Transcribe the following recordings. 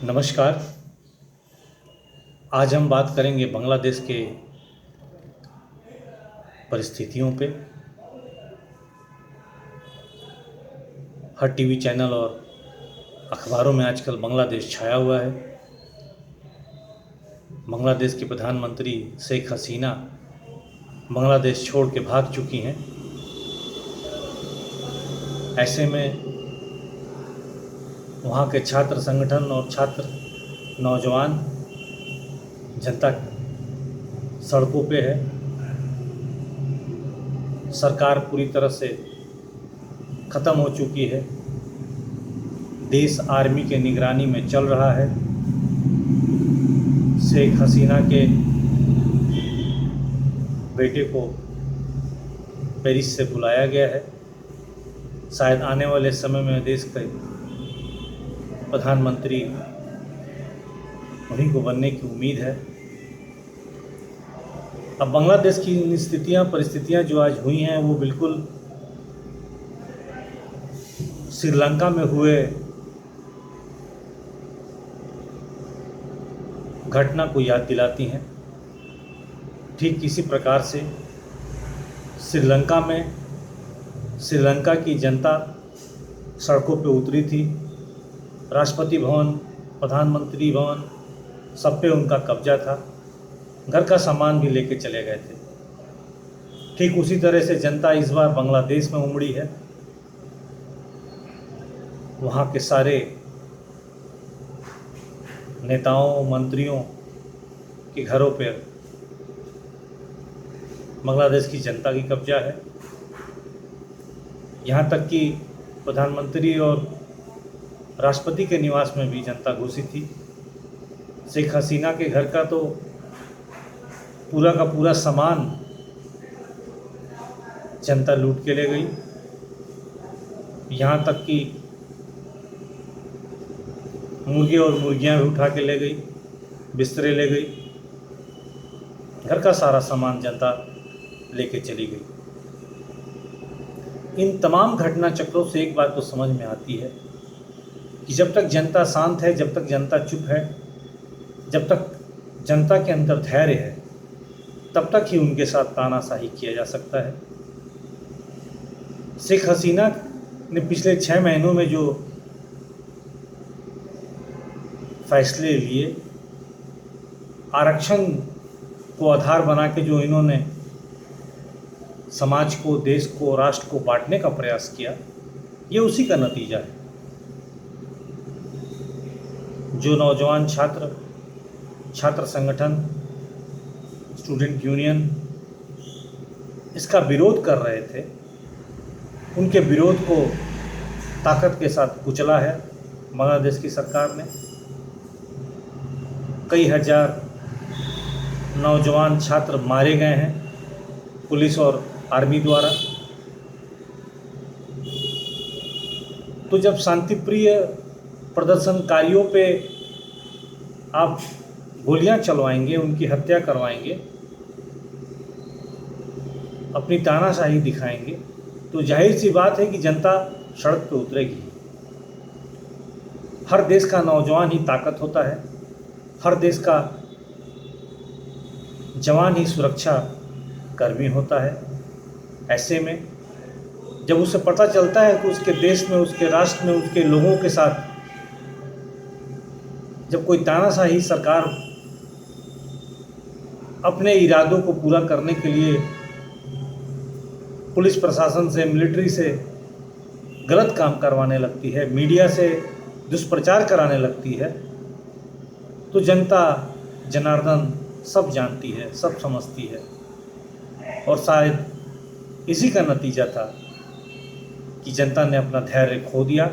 नमस्कार। आज हम बात करेंगे बांग्लादेश के परिस्थितियों पे। हर टीवी चैनल और अखबारों में आजकल बांग्लादेश छाया हुआ है। बांग्लादेश की प्रधानमंत्री शेख हसीना बांग्लादेश छोड़ के भाग चुकी हैं। ऐसे में वहाँ के छात्र संगठन और छात्र नौजवान जनता सड़कों पे है। सरकार पूरी तरह से ख़त्म हो चुकी है। देश आर्मी के निगरानी में चल रहा है। शेख हसीना के बेटे को पेरिस से बुलाया गया है। शायद आने वाले समय में देश के प्रधानमंत्री उन्हीं को बनने की उम्मीद है। अब बांग्लादेश की परिस्थितियां जो आज हुई हैं वो बिल्कुल श्रीलंका में हुए घटना को याद दिलाती हैं। ठीक इसी प्रकार से श्रीलंका की जनता सड़कों पे उतरी थी। राष्ट्रपति भवन, प्रधानमंत्री भवन, सब पे उनका कब्जा था। घर का सामान भी लेके चले गए थे। ठीक उसी तरह से जनता इस बार बांग्लादेश में उमड़ी है। वहाँ के सारे नेताओं, मंत्रियों के घरों पर बांग्लादेश की जनता की कब्जा है। यहाँ तक कि प्रधानमंत्री और राष्ट्रपति के निवास में भी जनता घुसी थी। शेख हसीना के घर का तो पूरा का पूरा सामान जनता लूट के ले गई। यहाँ तक कि मुर्गे और मुर्गियाँ भी उठा के ले गई, बिस्तरे ले गई। घर का सारा सामान जनता लेके चली गई। इन तमाम घटना चक्रों से एक बात तो समझ में आती है कि जब तक जनता शांत है, जब तक जनता चुप है, जब तक जनता के अंदर धैर्य है, तब तक ही उनके साथ तानाशाही किया जा सकता है। शेख हसीना ने पिछले 6 महीनों में जो फैसले लिए, आरक्षण को आधार बना के जो इन्होंने समाज को, देश को, राष्ट्र को बांटने का प्रयास किया, ये उसी का नतीजा है। जो नौजवान छात्र संगठन, स्टूडेंट यूनियन इसका विरोध कर रहे थे, उनके विरोध को ताकत के साथ कुचला है बांग्लादेश की सरकार ने। कई हजार नौजवान छात्र मारे गए हैं पुलिस और आर्मी द्वारा। तो जब शांतिप्रिय प्रदर्शनकारियों पे आप गोलियां चलवाएंगे, उनकी हत्या करवाएंगे, अपनी तानाशाही दिखाएंगे, तो जाहिर सी बात है कि जनता सड़क पे उतरेगी। हर देश का नौजवान ही ताकत होता है, हर देश का जवान ही सुरक्षा कर्मी होता है। ऐसे में जब उसे पता चलता है कि उसके देश में, उसके राष्ट्र में, उसके लोगों के साथ जब कोई तानाशाही सरकार अपने इरादों को पूरा करने के लिए पुलिस प्रशासन से, मिलिट्री से गलत काम करवाने लगती है, मीडिया से दुष्प्रचार कराने लगती है, तो जनता जनार्दन सब जानती है, सब समझती है। और शायद इसी का नतीजा था कि जनता ने अपना धैर्य खो दिया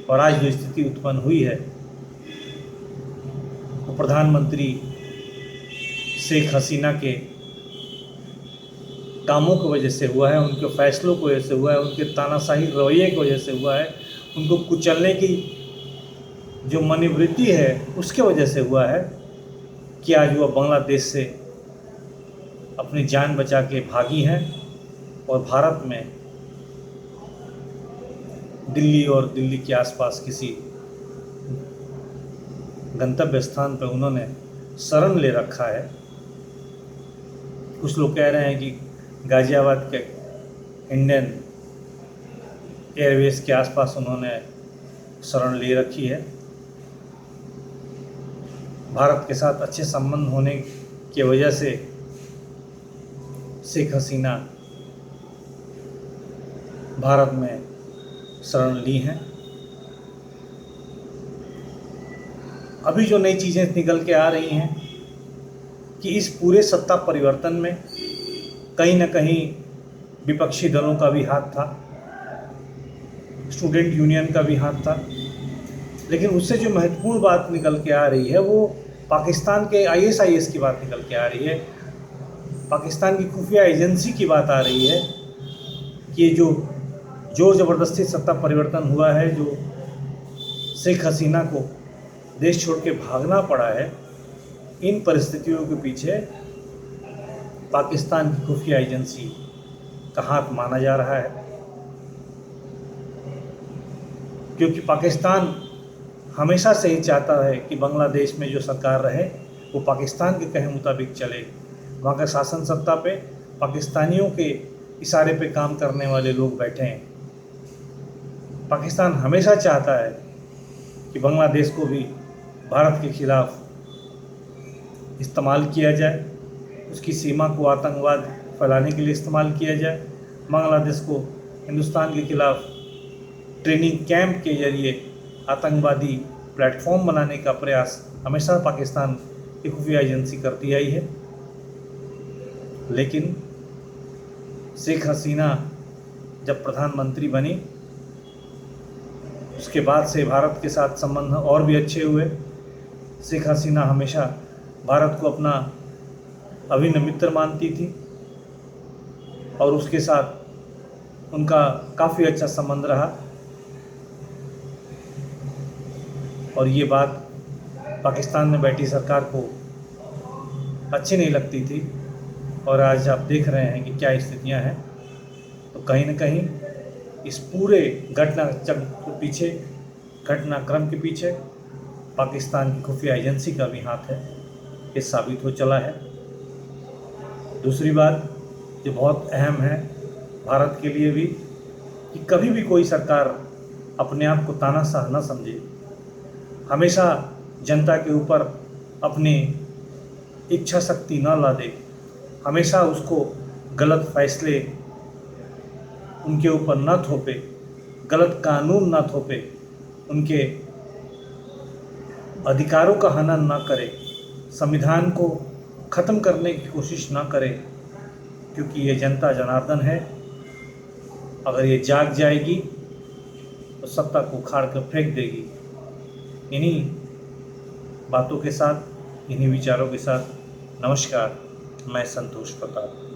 और आज जो स्थिति उत्पन्न हुई है वो प्रधानमंत्री शेख हसीना के कामों की वजह से हुआ है, उनके फैसलों की वजह से हुआ है, उनके तानाशाही रवैये की वजह से हुआ है, उनको कुचलने की जो मनोवृत्ति है उसके वजह से हुआ है कि आज वह बांग्लादेश से अपनी जान बचा के भागी हैं और भारत में दिल्ली और दिल्ली के आसपास किसी गंतव्य स्थान पर उन्होंने शरण ले रखा है। कुछ लोग कह रहे हैं कि गाज़ियाबाद के इंडियन एयरवेज के आसपास उन्होंने शरण ले रखी है। भारत के साथ अच्छे संबंध होने की वजह से शेख हसीना भारत में शरण ली हैं। अभी जो नई चीज़ें निकल के आ रही हैं कि इस पूरे सत्ता परिवर्तन में कहीं ना कहीं विपक्षी दलों का भी हाथ था, स्टूडेंट यूनियन का भी हाथ था। लेकिन उससे जो महत्वपूर्ण बात निकल के आ रही है वो पाकिस्तान के ISIS की बात निकल के आ रही है, पाकिस्तान की खुफिया एजेंसी की बात आ रही है कि ये जो जोर ज़बरदस्ती सत्ता परिवर्तन हुआ है, जो शेख हसीना को देश छोड़ के भागना पड़ा है, इन परिस्थितियों के पीछे पाकिस्तान की खुफिया एजेंसी का हाथ माना जा रहा है। क्योंकि पाकिस्तान हमेशा से ही चाहता है कि बांग्लादेश में जो सरकार रहे वो पाकिस्तान के कहे मुताबिक चले, वहाँ का शासन सत्ता पे पाकिस्तानियों के इशारे पे काम करने वाले लोग बैठे हैं। पाकिस्तान हमेशा चाहता है कि बांग्लादेश को भी भारत के खिलाफ इस्तेमाल किया जाए, उसकी सीमा को आतंकवाद फैलाने के लिए इस्तेमाल किया जाए, बांग्लादेश को हिंदुस्तान के खिलाफ ट्रेनिंग कैंप के जरिए आतंकवादी प्लेटफॉर्म बनाने का प्रयास हमेशा पाकिस्तान की खुफिया एजेंसी करती आई है। लेकिन शेख हसीना जब प्रधानमंत्री बनी उसके बाद से भारत के साथ संबंध और भी अच्छे हुए। शेख हसीना हमेशा भारत को अपना अभिन्न मित्र मानती थी और उसके साथ उनका काफ़ी अच्छा संबंध रहा और ये बात पाकिस्तान में बैठी सरकार को अच्छी नहीं लगती थी। और आज आप देख रहे हैं कि क्या स्थितियां हैं। तो कहीं ना कहीं इस पूरे घटनाक्रम के पीछे पाकिस्तान की खुफिया एजेंसी का भी हाथ है, ये साबित हो चला है। दूसरी बात जो बहुत अहम है भारत के लिए भी, कि कभी भी कोई सरकार अपने आप को तानाशाह न समझे, हमेशा जनता के ऊपर अपनी इच्छा शक्ति न ला दे, हमेशा उसको गलत फैसले उनके ऊपर न थोपे, गलत कानून न थोपे, उनके अधिकारों का हनन न करे, संविधान को ख़त्म करने की कोशिश न करे। क्योंकि ये जनता जनार्दन है, अगर ये जाग जाएगी तो सत्ता को उखाड़ कर फेंक देगी। इन्हीं बातों के साथ, इन्हीं विचारों के साथ नमस्कार, मैं संतोष प्रताप।